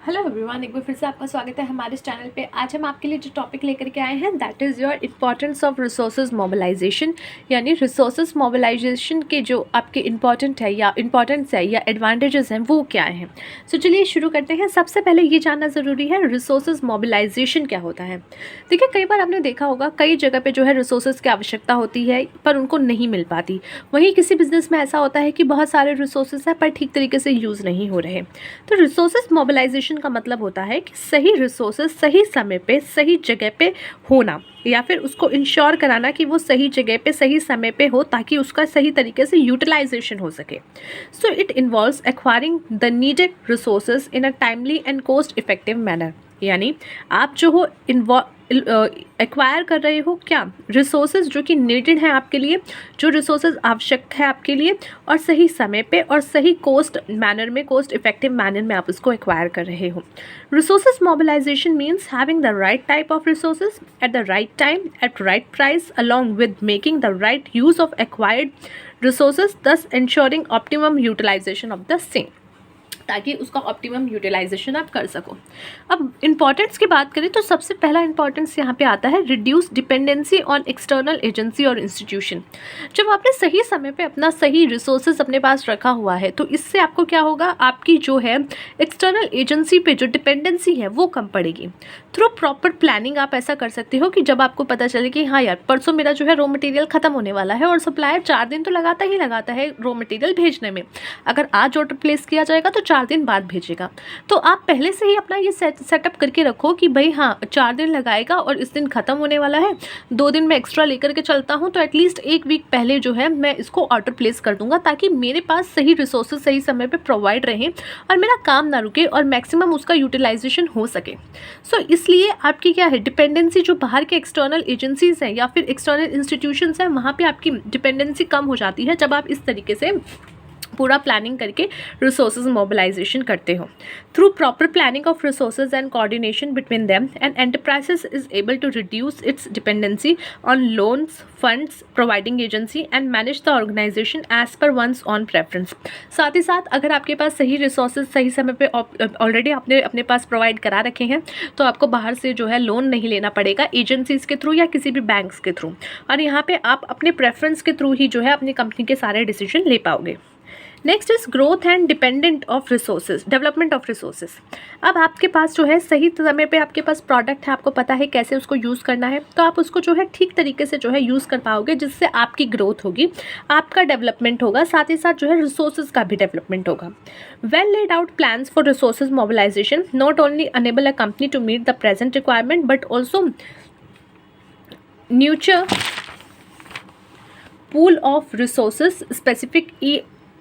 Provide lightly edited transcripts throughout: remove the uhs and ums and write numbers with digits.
Hello everyone, एक बार फिर से आपका स्वागत है हमारे इस चैनल पे। आज हम आपके लिए जो टॉपिक लेकर के आए हैं that is your importance of resources mobilisation, यानी रिसोर्सेज मोबिलाइजेशन के जो आपके इम्पॉर्टेंस है या एडवांटेजेस हैं वो क्या हैं। सो चलिए शुरू करते हैं। सबसे पहले ये जानना ज़रूरी है रिसोर्सेज मोबिलाइजेशन क्या होता है। देखिए, कई बार आपने देखा होगा कई जगह पर जो है रिसोर्सेज की आवश्यकता होती है पर उनको नहीं मिल पाती। वहीं किसी बिजनेस में ऐसा होता है कि बहुत सारे रिसोर्सेज हैं पर ठीक तरीके से यूज़ नहीं हो रहे। तो रिसोर्सेज मोबिलाइजेशन का मतलब होता है कि सही रिसोर्सेज सही समय पे सही जगह पे होना, या फिर उसको इंश्योर कराना कि वो सही जगह पे सही समय पे हो ताकि उसका सही तरीके से यूटिलाइजेशन हो सके। So it involves acquiring the needed resources in a timely and cost effective manner. यानी आप जो हो एक्वायर कर रहे हो क्या रिसोर्सेज जो कि नीडेड हैं आपके लिए, जो रिसोर्सेज आवश्यक है आपके लिए, और सही समय पे और सही कॉस्ट इफेक्टिव मैनर में आप उसको एक्वायर कर रहे हो। Resources mobilisation means having the right type of resources at the right time at right price along with making the right use of acquired resources, thus ensuring optimum utilization of the same, ताकि उसका optimum utilisation आप कर सको। अब importance की बात करें तो सबसे पहला इम्पॉर्टेंस यहाँ पे आता है reduce dependency on external agency और इंस्टीट्यूशन। जब आपने सही समय पे अपना सही रिसोर्सेज अपने पास रखा हुआ है तो इससे आपको क्या होगा, आपकी जो है एक्सटर्नल एजेंसी पे जो डिपेंडेंसी है वो कम पड़ेगी। थ्रू प्रॉपर प्लानिंग आप ऐसा कर सकते हो कि जब आपको पता चले कि हाँ यार परसों मेरा जो है रॉ मटेरियल ख़त्म होने वाला है और सप्लायर 4 दिन तो लगाता ही लगाता है रॉ मटेरियल भेजने में, अगर आज ऑर्डर प्लेस किया जाएगा तो 4 दिन बाद भेजेगा। तो आप पहले से ही अपना ये सेटअप करके रखो कि भाई हाँ 4 दिन लगाएगा और इस दिन ख़त्म होने वाला है, 2 दिन मैं एक्स्ट्रा लेकर के चलता हूँ, तो एटलीस्ट 1 वीक पहले जो है मैं इसको ऑर्डर प्लेस कर दूंगा ताकि मेरे पास सही रिसोर्सेज सही समय पर प्रोवाइड रहें और मेरा काम ना रुके और मैक्सिमम उसका यूटिलाइजेशन हो सके। सो इसलिए आपकी क्या है डिपेंडेंसी, जो बाहर के एक्सटर्नल एजेंसीज हैं या फिर एक्सटर्नल इंस्टीट्यूशंस हैं वहाँ पे आपकी डिपेंडेंसी कम हो जाती है जब आप इस तरीके से पूरा प्लानिंग करके रिसोर्सेज मोबिलाइजेशन करते हो। Through proper planning of resources and coordination between them and enterprises is able to reduce its dependency on loans, funds, providing agency and manage the organisation as per one's ऑन प्रेफरेंस। साथ ही साथ अगर आपके पास सही रिसोर्सेज सही समय पे ऑलरेडी आपने अपने पास प्रोवाइड करा रखे हैं तो आपको बाहर से जो है लोन नहीं लेना पड़ेगा एजेंसीज के थ्रू या किसी भी बैंक्स के थ्रू, और यहाँ पे आप अपने प्रेफरेंस के थ्रू ही जो है अपनी कंपनी के सारे डिसीजन ले पाओगे। Next is growth and dependent of resources, development of resources. अब आपके पास जो है सही समय पे आपके पास प्रोडक्ट है, आपको पता है कैसे उसको यूज़ करना है, तो आप उसको जो है ठीक तरीके से जो है यूज़ कर पाओगे जिससे आपकी ग्रोथ होगी, आपका डेवलपमेंट होगा, साथ ही साथ जो है रिसोर्सेज का भी डेवलपमेंट होगा। Well laid out plans for resources mobilisation not only enable a company to meet the present requirement but also future pool of resources specific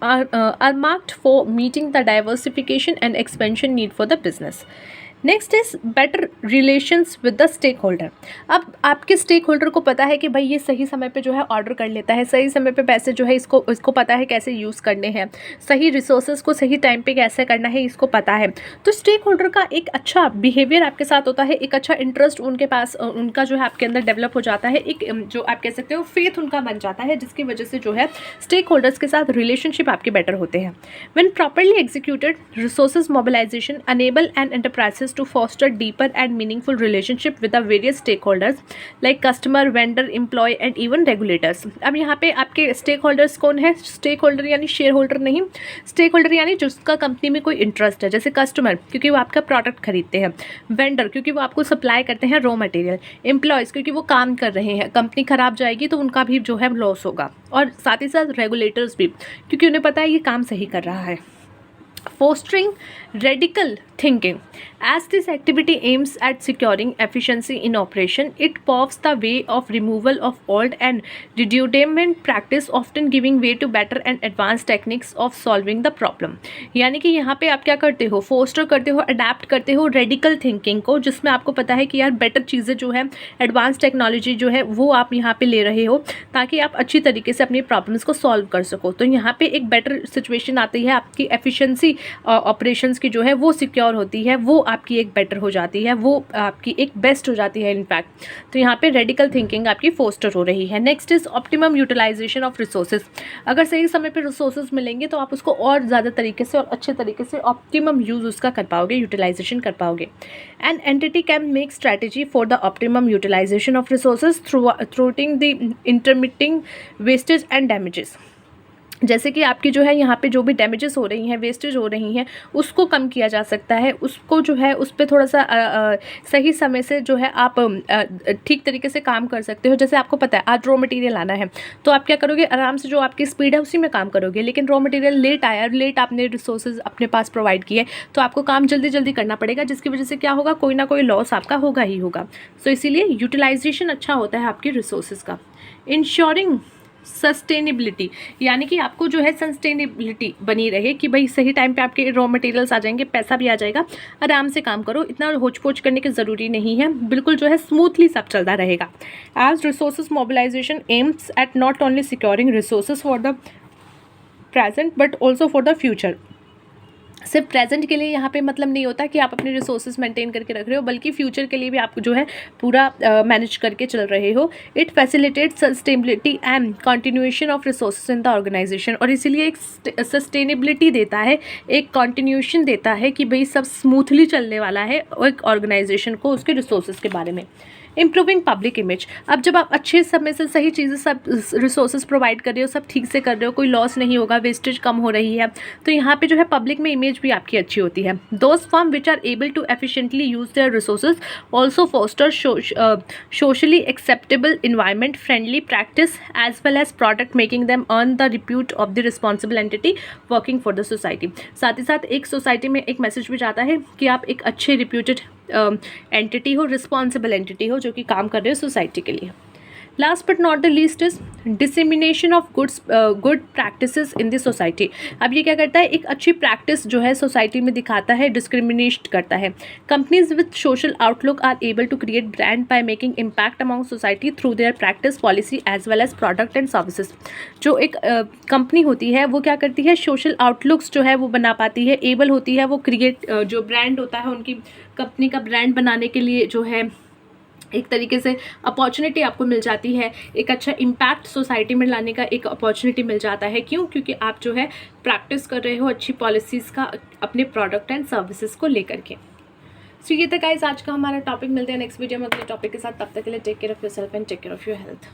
are marked for meeting the diversification and expansion need for the business. Next is better relations with the stakeholder. अब आपके stake holder को पता है कि भाई ये सही समय पे जो है ऑर्डर कर लेता है, सही समय पे पैसे जो है इसको पता है कैसे यूज़ करने हैं, सही रिसोर्सेज को सही टाइम पे कैसे करना है इसको पता है। तो स्टेक होल्डर का एक अच्छा बिहेवियर आपके साथ होता है, एक अच्छा इंटरेस्ट उनके पास उनका जो है आपके अंदर डेवलप हो जाता है, एक जो आप कह सकते हो फेथ उनका बन जाता है, जिसकी वजह से जो है स्टेक होल्डर्स के साथ रिलेशनशिप आपके बेटर होते हैं। When properly executed resources mobilisation enable and enterprises to foster deeper and meaningful relationship with the various stakeholders like customer, vendor, employee and even regulators। अब यहाँ पे आपके स्टेक होल्डर्स कौन है? स्टेक होल्डर यानी शेयर होल्डर नहीं, stake holder यानी जिसका कंपनी में कोई इंटरेस्ट है, जैसे कस्टमर क्योंकि वो आपका प्रोडक्ट खरीदते हैं, वेंडर क्योंकि वो आपको सप्लाई करते हैं रॉ मटेरियल, एम्प्लॉयज़ क्योंकि वो काम कर रहे हैं, कंपनी ख़राब जाएगी तो उनका भी जो है लॉस होगा, और साथ ही साथ रेगुलेटर्स भी क्योंकि उन्हें पता है ये काम सही कर रहा है। Fostering radical thinking. As this activity aims at securing efficiency in operation, it paves the way of removal of old and redundant practice, often giving way to better and advanced techniques of solving the problem। यानी कि यहाँ पे आप क्या करते हो, poster करते हो, अडेप्ट करते हो रेडिकल थिंकिंग को, जिसमें आपको पता है कि यार बेटर चीज़ें जो है एडवांस टेक्नोलॉजी जो है वो आप यहाँ पे ले रहे हो ताकि आप अच्छी तरीके से अपनी प्रॉब्लम्स को सॉल्व कर सको। तो यहाँ पे एक बेटर सिचुएशन आती है, आपकी एफिशिएंसी ऑपरेशंस की जो है वो सिक्योर होती है, वो आपकी एक बेटर हो जाती है, वो आपकी एक बेस्ट हो जाती है इनफैक्ट। तो यहाँ पे रेडिकल थिंकिंग आपकी फोस्टर हो रही है। Next is optimum utilisation of resources. अगर सही समय पे रिसोर्सेज मिलेंगे तो आप उसको और ज़्यादा तरीके से और अच्छे तरीके से ऑप्टिमम यूज़ उसका कर पाओगे, यूटिलाइजेशन कर पाओगे। An entity can make strategy for the optimum utilisation of resources thwarting the intermitting wastage and damages. जैसे कि आपकी जो है यहाँ पे जो भी डैमेजेस हो रही हैं, वेस्टेज हो रही हैं, उसको कम किया जा सकता है, उसको जो है उस पर थोड़ा सा सही समय से जो है आप ठीक तरीके से काम कर सकते हो। जैसे आपको पता है आज रॉ मटेरियल आना है, तो आप क्या करोगे, आराम से जो आपकी स्पीड है उसी में काम करोगे। लेकिन रॉ मटेरियल लेट आया, लेट आपने रिसोर्सेज अपने पास प्रोवाइड किए, तो आपको काम जल्दी जल्दी करना पड़ेगा, जिसकी वजह से क्या होगा, कोई ना कोई लॉस आपका होगा ही होगा। सो इसीलिए यूटिलाइजेशन अच्छा होता है आपकी रिसोर्सेज का। इंश्योरिंग सस्टेनेबिलिटी, यानी कि आपको जो है सस्टेनेबिलिटी बनी रहे कि भाई सही टाइम पे आपके रॉ मटेरियल्स आ जाएंगे, पैसा भी आ जाएगा, आराम से काम करो, इतना होच पोच करने की ज़रूरी नहीं है, बिल्कुल जो है स्मूथली सब चलता रहेगा। As resources mobilisation aims at not only securing resources for the present but also for the future. सिर्फ प्रेजेंट के लिए यहाँ पे मतलब नहीं होता कि आप अपने रिसोर्सेज मेंटेन करके रख रहे हो, बल्कि फ्यूचर के लिए भी आप जो है पूरा मैनेज करके चल रहे हो। It facilitates sustainability and continuation of resources in the organisation, और इसीलिए एक सस्टेनेबिलिटी देता है, एक कंटिन्यूएशन देता है कि भाई सब स्मूथली चलने वाला है एक ऑर्गेनाइजेशन को उसके रिसोर्सेज के बारे में। इम्प्रूविंग पब्लिक इमेज, अब जब आप अच्छे समय से सही चीज़ें सब रिसोर्सेज प्रोवाइड कर रहे हो, सब ठीक से कर रहे हो, कोई लॉस नहीं होगा, वेस्टेज कम हो रही है, तो यहाँ पे जो है पब्लिक में इमेज भी आपकी अच्छी होती है। Those firm which are able to efficiently use their resources also foster socially acceptable environment friendly practice as well as product making them earn the repute of the responsible entity working for the society. साथ ही साथ एक society में एक message भी जाता है कि आप एक अच्छे रिप्यूटेड एंटिटी हो, रिस्पॉन्सिबल एंटिटी हो, जो कि काम कर रहे हो सोसाइटी के लिए। Last but not the least is dissemination of good practices in the society. अब ये क्या करता है, एक अच्छी प्रैक्टिस जो है सोसाइटी में दिखाता है, डिस्क्रिमिनेट करता है। Companies with social outlook are able to create brand by making impact among society through their practice policy as well as product and services. जो एक कंपनी होती है वो क्या करती है, सोशल आउटलुक्स जो है वो बना पाती है, एबल होती है वो क्रिएट, जो ब्रांड होता है उनकी कंपनी का ब्रांड बनाने के लिए जो है एक तरीके से अपॉर्चुनिटी आपको मिल जाती है, एक अच्छा इम्पैक्ट सोसाइटी में लाने का एक अपॉर्चुनिटी मिल जाता है। क्यों? क्योंकि आप जो है प्रैक्टिस कर रहे हो अच्छी पॉलिसीज़ का अपने प्रोडक्ट एंड सर्विसेज को लेकर के। सो ये था गाइस आज का हमारा टॉपिक। मिलते हैं नेक्स्ट वीडियो में अगले टॉपिक के साथ, तब तक के लिए take care of yourself and take care of your health.